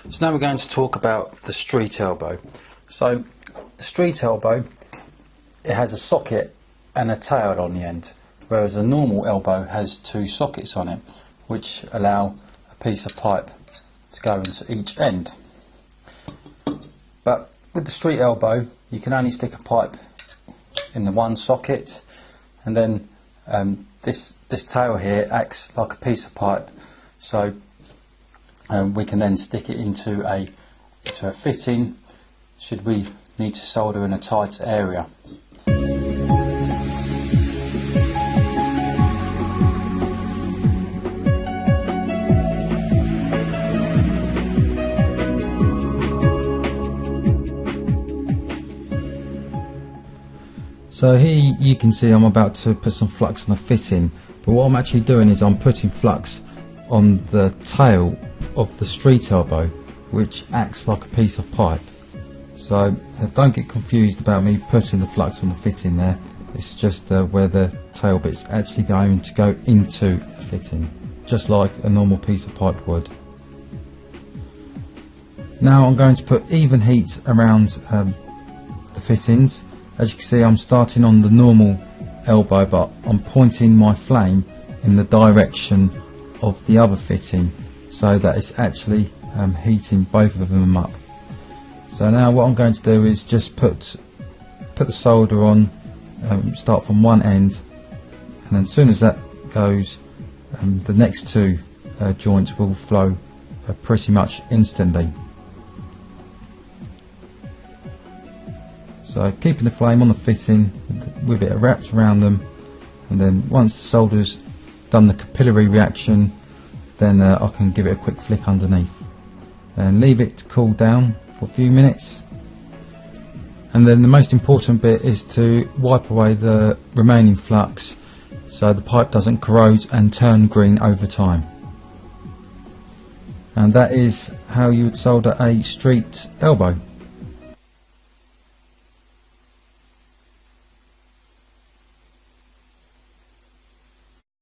So now we're going to talk about the street elbow. So the street elbow, it has a socket and a tail on the end, whereas a normal elbow has two sockets on it, which allow a piece of pipe to go into each end. But with the street elbow, you can only stick a pipe in the one socket, and then this tail here acts like a piece of pipe, so we can then stick it into a fitting should we need to solder in a tight area. So here you can see I'm about to put some flux on the fitting, but what I'm actually doing is I'm putting flux on the tail of the street elbow, which acts like a piece of pipe. So don't get confused about me putting the flux on the fitting there. It's just where the tail bit's actually going to go into a fitting, just like a normal piece of pipe would. Now I'm going to put even heat around the fittings. As you can see, I'm starting on the normal elbow, but I'm pointing my flame in the direction of the other fitting, so that it's actually heating both of them up. So now what I'm going to do is just put the solder on, start from one end, and then as soon as that goes, the next two joints will flow pretty much instantly. So keeping the flame on the fitting with it wrapped around them, and then once the solder's done the capillary reaction, then I can give it a quick flick underneath and leave it to cool down for a few minutes. And then the most important bit is to wipe away the remaining flux so the pipe doesn't corrode and turn green over time. And that is how you would solder a street elbow.